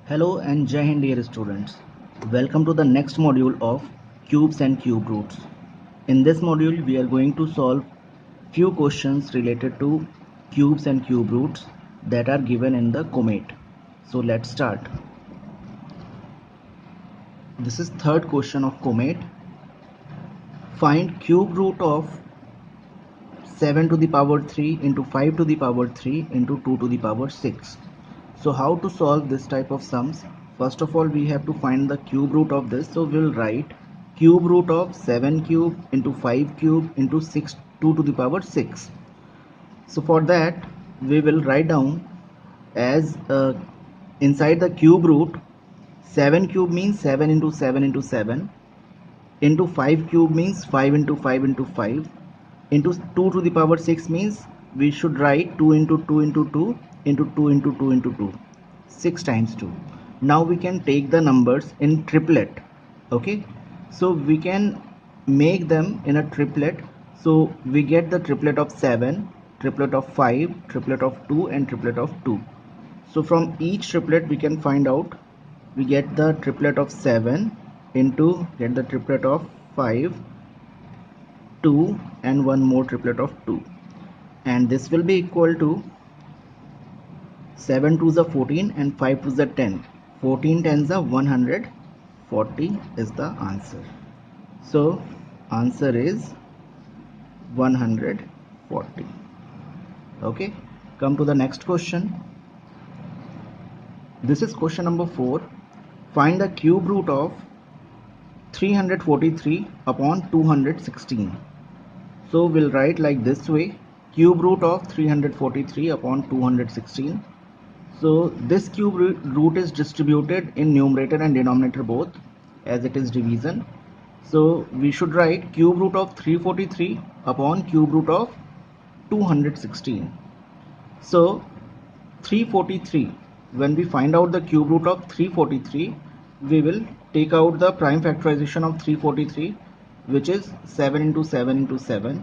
Hello and Jai Hind dear students. Welcome to the next module of cubes and cube roots. In this module we are going to solve few questions related to cubes and cube roots that are given in the Comet. So let's start. This is third question of Comet. Find cube root of 7 to the power 3 into 5 to the power 3 into 2 to the power 6. So how to solve this type of sums? First of all, we have to find the cube root of this. So we'll write cube root of 7 cube into 5 cube into 6 2 to the power 6. So for that we will write down as inside the cube root 7 cube means 7 into 7 into 7 into 5 cube means 5 into 5 into 5 into 2 to the power 6 means we should write 2 into 2 into 2 into 2 into 2 into 2, 6 times 2. Now we can take the numbers in triplet. Okay, so we can make them in a triplet. So we get the triplet of 7, triplet of 5, triplet of 2 and triplet of 2. So from each triplet we can find out, we get the triplet of 7 into get the triplet of 5, 2 and one more triplet of 2, and this will be equal to 7 2s are 14 and 5 2s are 10. 14 10s are 140 is the answer. So answer is 140. Okay, come to the next question. This is question number 4. Find the cube root of 343 upon 216. So we'll write like this way, cube root of 343 upon 216. So this cube root is distributed in numerator and denominator both, as it is division. So we should write cube root of 343 upon cube root of 216. So 343, when we find out the cube root of 343, we will take out the prime factorization of 343, which is 7 into 7 into 7.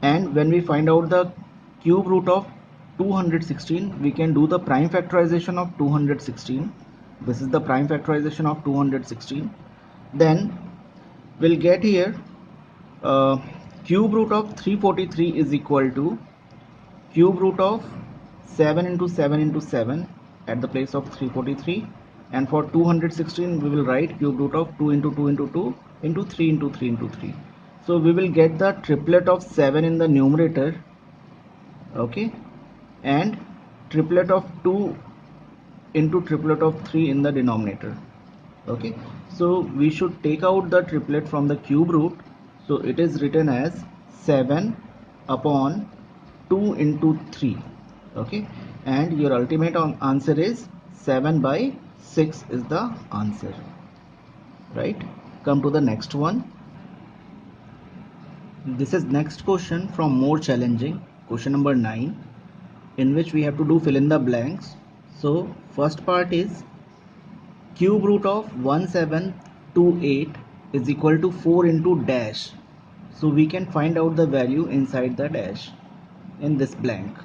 And when we find out the cube root of 216, we can do the prime factorization of 216. This is the prime factorization of 216. Then we'll get here cube root of 343 is equal to cube root of 7 into 7 into 7 at the place of 343, and for 216 we will write cube root of 2 into 2 into 2 into 3 into 3 into 3. So we will get the triplet of 7 in the numerator, okay, and triplet of 2 into triplet of 3 in the denominator. Okay, so we should take out the triplet from the cube root. So it is written as 7 upon 2 into 3. Okay, and your ultimate answer is 7 by 6 is the answer, right? Come to the next one. This is next question from more challenging, question number 9, in which we have to do fill in the blanks. So first part is cube root of 1728 is equal to 4 into dash. So we can find out the value inside the dash in this blank.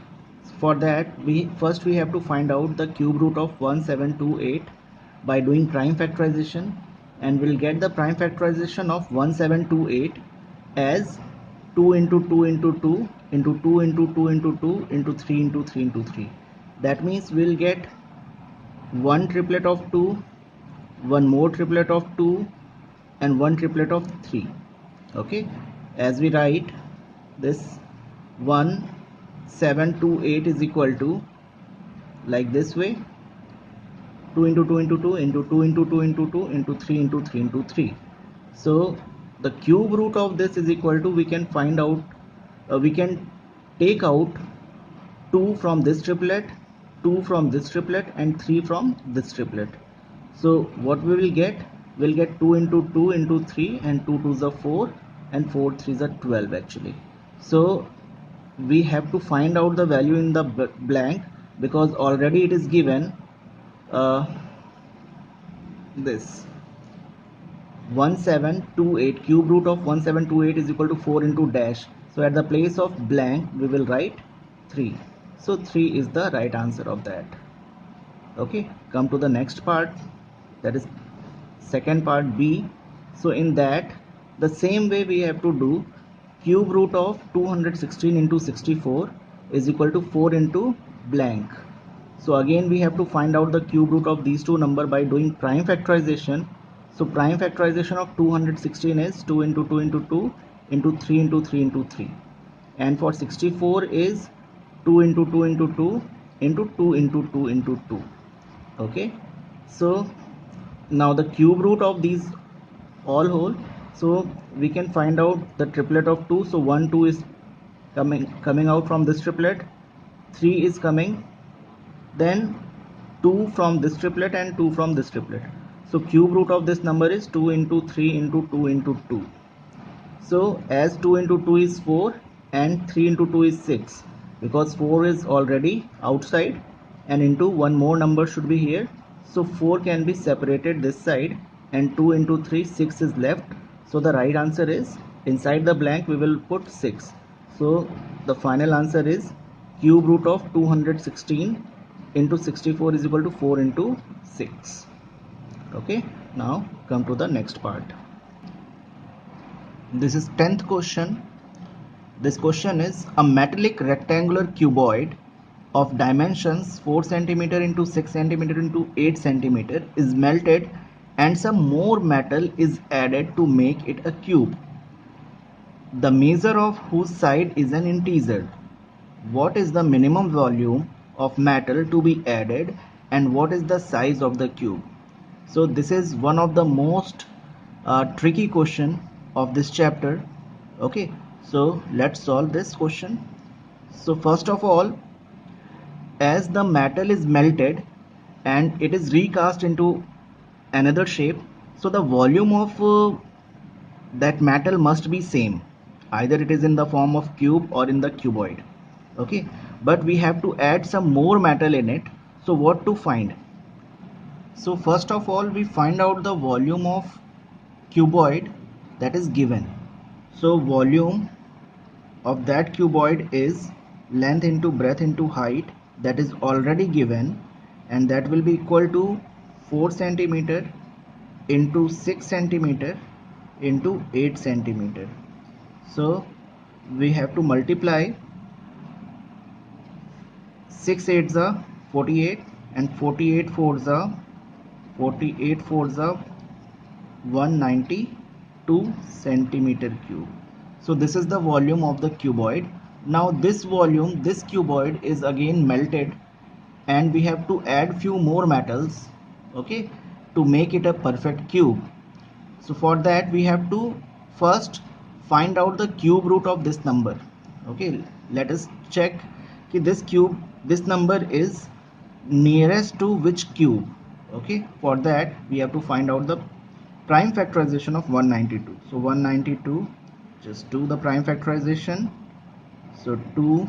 For that we have to find out the cube root of 1728 by doing prime factorization, and we'll get the prime factorization of 1728 as 2 into 2 into 2 into 2 into 2 into 2 into 3 into 3 into 3. That means we'll get one triplet of 2, one more triplet of 2 and one triplet of 3. Okay, as we write this 1728 is equal to like this way, 2 into 2 into 2 into 2 into 2 into 2 into 3 into 3 into 3. So the cube root of this is equal to, we can find out, we can take out 2 from this triplet, 2 from this triplet and 3 from this triplet. So what we will get, we'll get 2 into 2 into 3 and 2 2s are 4 and 4 3s are 12 actually. So we have to find out the value in the blank, because already it is given this 1728, cube root of 1728 is equal to 4 into dash. So at the place of blank we will write 3. So 3 is the right answer of that. Okay, come to the next part, that is second part B. So in that, the same way we have to do cube root of 216 into 64 is equal to 4 into blank. So again we have to find out the cube root of these two numbers by doing prime factorization. So prime factorization of 216 is 2 into 2 into 2 into 3 into 3 into 3, and for 64 is 2 into 2 into 2 into 2 into 2 into 2. Okay, so now the cube root of these all whole, so we can find out the triplet of 2. So 1 2 is coming out from this triplet, 3 is coming, then 2 from this triplet and 2 from this triplet. So cube root of this number is 2 into 3 into 2 into 2. So as 2 into 2 is 4 and 3 into 2 is 6, because 4 is already outside and into one more number should be here. So 4 can be separated this side, and 2 into 3, 6 is left. So the right answer is, inside the blank we will put 6. So the final answer is cube root of 216 into 64 is equal to 4 into 6. Okay, now come to the next part. This is 10th question. This question is, a metallic rectangular cuboid of dimensions 4 cm into 6 cm into 8 cm is melted and some more metal is added to make it a cube, the measure of whose side is an integer. What is the minimum volume of metal to be added and what is the size of the cube? So this is one of the most tricky question of this chapter. Okay, so let's solve this question. So first of all, as the metal is melted and it is recast into another shape, so the volume of that metal must be same, either it is in the form of cube or in the cuboid. Okay, but we have to add some more metal in it. So what to find? So first of all we find out the volume of cuboid that is given. So volume of that cuboid is length into breadth into height, that is already given, and that will be equal to 4 centimeter into 6 centimeter into 8 centimeter. So we have to multiply 6 8s are 48 and 48 4s are 192 centimeter cube. So this is the volume of the cuboid. Now this volume, this cuboid is again melted and we have to add few more metals, okay, to make it a perfect cube. So for that we have to first find out the cube root of this number. Okay, let us check this number is nearest to which cube. Okay, for that we have to find out the prime factorization of 192. So 192, just do the prime factorization. So 2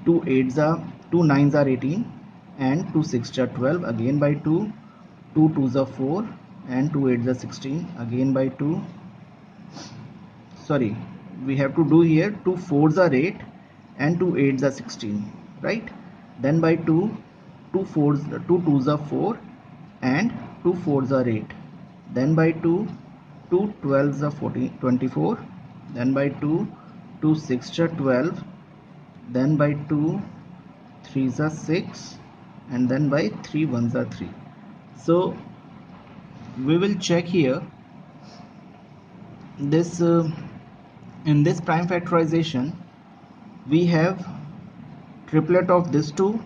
8s are 2 9s are 18 and 2 6s are 12, again by 2 2s are 4 and 2 8s are 16, again by 2. Sorry, we have to do here 2 4s are 8 and 2 8s are 16, right? Then by 2 2 2s are 4 and 2 4s are 8. Then by 2 12s are 24. Then by 2 6s are 12. Then by 2 3s are 6, and then by 3 1s are 3. So we will check here this in this prime factorization we have triplet of this two,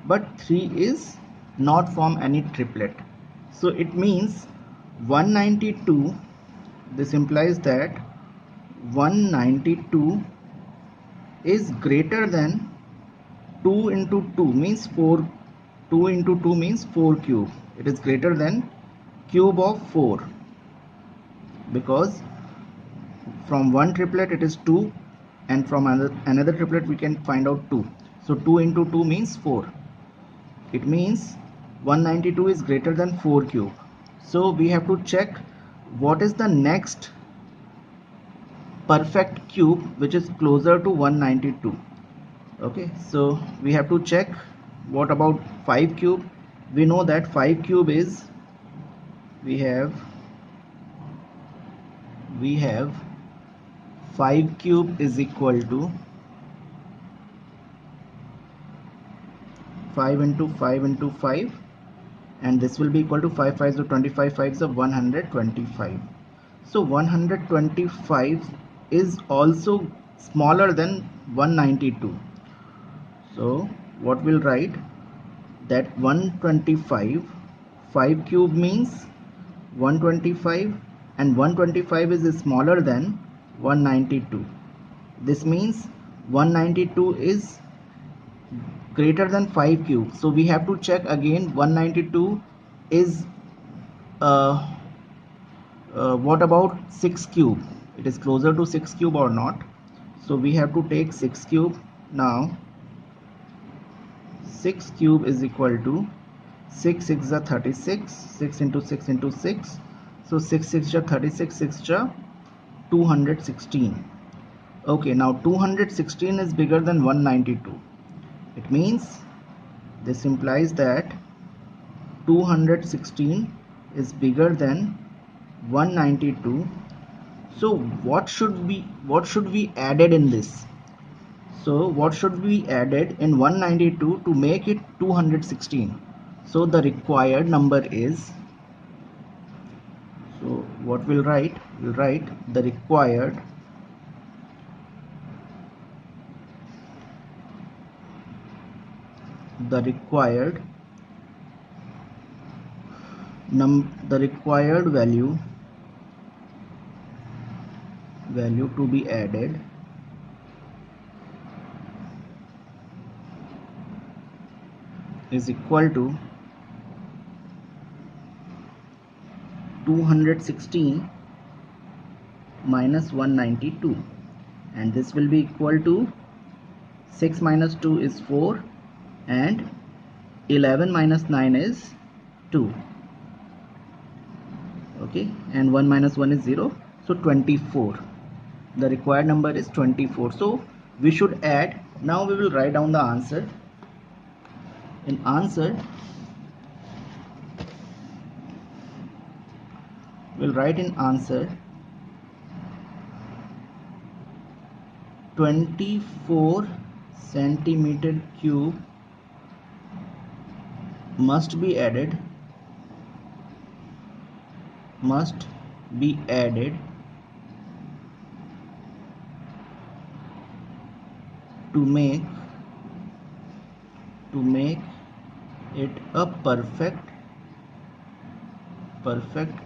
but 3 is not from any triplet. So it means 192, this implies that 192 is greater than 2 into 2 means 4. 2 into 2 means 4 cube. It is greater than cube of 4, because from one triplet it is 2 and from another triplet we can find out 2. So 2 into 2 means 4. It means 192 is greater than 4 cube. So we have to check what is the next perfect cube which is closer to 192. Okay, so we have to check What about 5 cube? We know that 5 cube is, we have 5 cube is equal to 5 into 5 into 5, and this will be equal to 5 5s are 25, 5s are 125. So 125 is also smaller than 192. So what we'll write, that 125, 5 cube means 125, and 125 is smaller than 192. This means 192 is greater than 5 cube. So we have to check again 192 is what about 6 cube? It is closer to 6 cube or not? So we have to take 6 cube. Now 6 cube is equal to 6 6 is 36, 6 into 6 into 6, so 6 6 is 36, 6 is 216. Okay, now 216 is bigger than 192. It means, this implies that 216 is bigger than 192. So what should we added in this? So what should be added in 192 to make it 216? So the required number is, so what we'll write the required value to be added is equal to 216 minus 192, and this will be equal to 6 minus 2 is 4, and 11 minus 9 is 2. Okay, and 1 minus 1 is 0, so 24. The required number is 24. So we should add. Now we will write down the answer. In answer, we'll write in answer 24 centimeter cube must be added to make it a perfect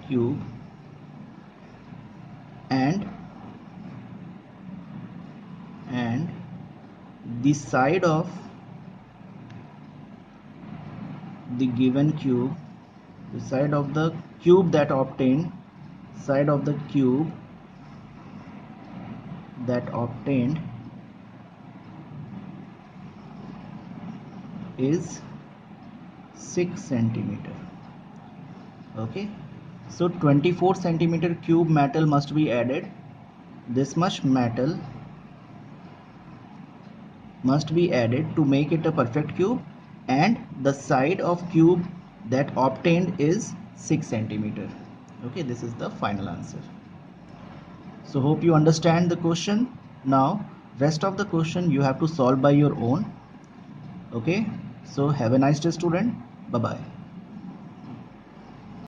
cube, and the side of the given cube, the side of the cube that obtained is 6 centimeter. Okay, so 24 centimeter cube metal must be added. This much metal must be added to make it a perfect cube, and the side of cube that obtained is 6 centimeter. Okay, this is the final answer. So hope you understand the question. Now rest of the question you have to solve by your own. Okay, so have a nice day, student. Bye bye.